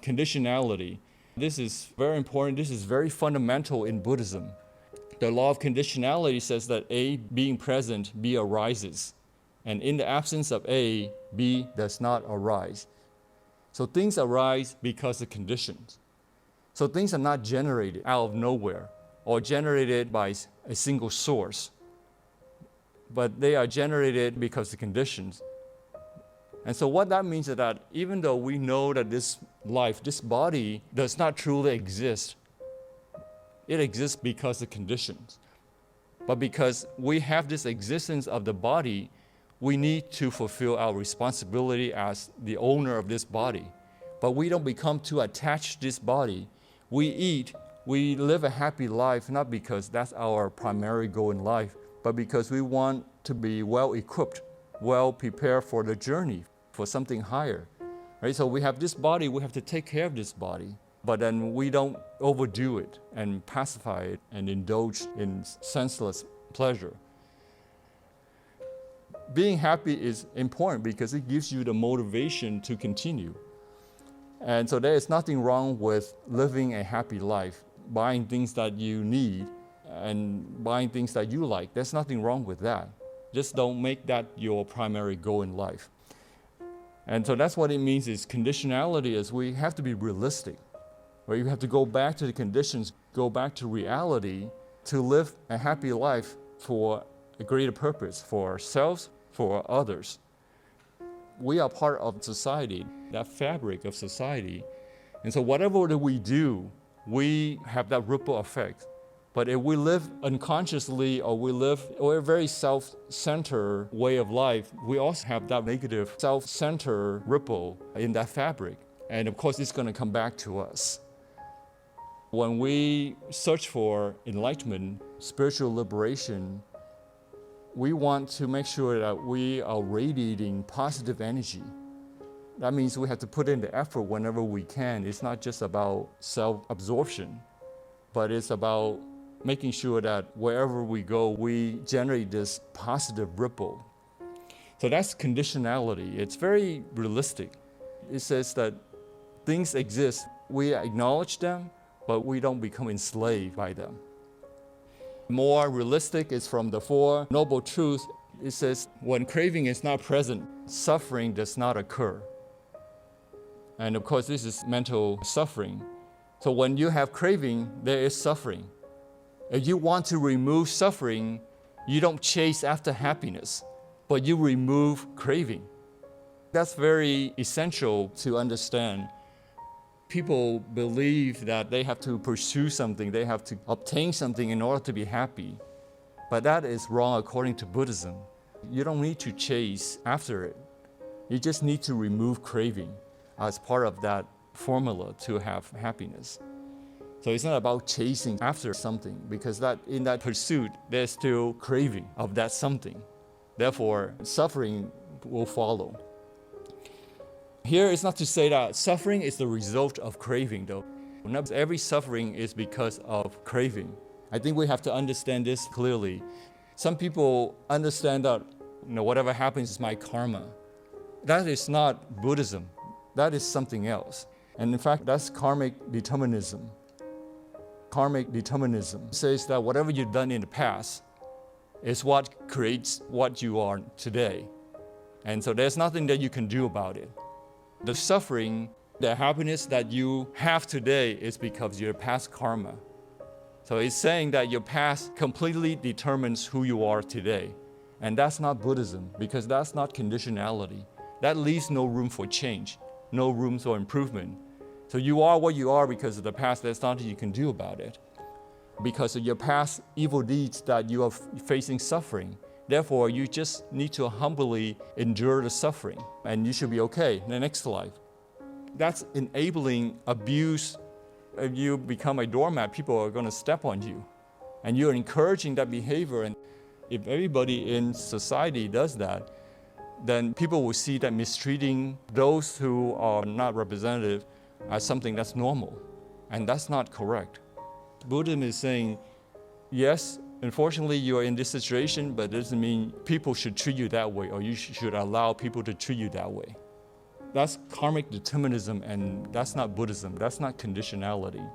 conditionality. This is very important. This is very fundamental in Buddhism. The law of conditionality says that A being present, B arises. And in the absence of A, B does not arise. So things arise because of conditions. So things are not generated out of nowhere or generated by a single source, but they are generated because of conditions. And so what that means is that even though we know that this life, this body, does not truly exist, it exists because of conditions. But because we have this existence of the body, we need to fulfill our responsibility as the owner of this body. But we don't become too attached to this body. We eat, we live a happy life, not because that's our primary goal in life, but because we want to be well equipped, well prepared for the journey, for something higher. Right? So we have this body, we have to take care of this body, but then we don't overdo it and pacify it and indulge in senseless pleasure. Being happy is important because it gives you the motivation to continue. And so there is nothing wrong with living a happy life, buying things that you need and buying things that you like. There's nothing wrong with that. Just don't make that your primary goal in life. And so that's what it means is conditionality is we have to be realistic. Right? You have to go back to the conditions, go back to reality to live a happy life for a greater purpose, for ourselves, for others. We are part of society, that fabric of society. And so whatever that we do, we have that ripple effect. But if we live unconsciously or we live a very self-centered way of life, we also have that negative self-centered ripple in that fabric. And of course, it's going to come back to us. When we search for enlightenment, spiritual liberation, we want to make sure that we are radiating positive energy. That means we have to put in the effort whenever we can. It's not just about self-absorption, but it's about making sure that wherever we go, we generate this positive ripple. So that's conditionality. It's very realistic. It says that things exist, we acknowledge them, but we don't become enslaved by them. More realistic is from the Four Noble Truths. It says, when craving is not present, suffering does not occur. And of course, this is mental suffering. So when you have craving, there is suffering. If you want to remove suffering, you don't chase after happiness, but you remove craving. That's very essential to understand. People believe that they have to pursue something, they have to obtain something in order to be happy. But that is wrong according to Buddhism. You don't need to chase after it. You just need to remove craving as part of that formula to have happiness. So it's not about chasing after something, because that in that pursuit, there's still craving of that something. Therefore, suffering will follow. Here it's not to say that suffering is the result of craving, though. Not every suffering is because of craving. I think we have to understand this clearly. Some people understand that whatever happens is my karma. That is not Buddhism. That is something else. And in fact, that's karmic determinism. Karmic determinism says that whatever you've done in the past is what creates what you are today. And so there's nothing that you can do about it. The suffering, the happiness that you have today is because of your past karma. So it's saying that your past completely determines who you are today. And that's not Buddhism, because that's not conditionality. That leaves no room for change, no room for improvement. So you are what you are because of the past. There's nothing you can do about it. Because of your past evil deeds that you are facing suffering. Therefore, you just need to humbly endure the suffering, and you should be okay in the next life. That's enabling abuse. If you become a doormat, people are going to step on you. And you're encouraging that behavior. And if everybody in society does that, then people will see that mistreating those who are not representative as something that's normal. And that's not correct. Buddhism is saying, yes, unfortunately, you are in this situation, but it doesn't mean people should treat you that way, or you should allow people to treat you that way. That's karmic determinism, and that's not Buddhism. That's not conditionality.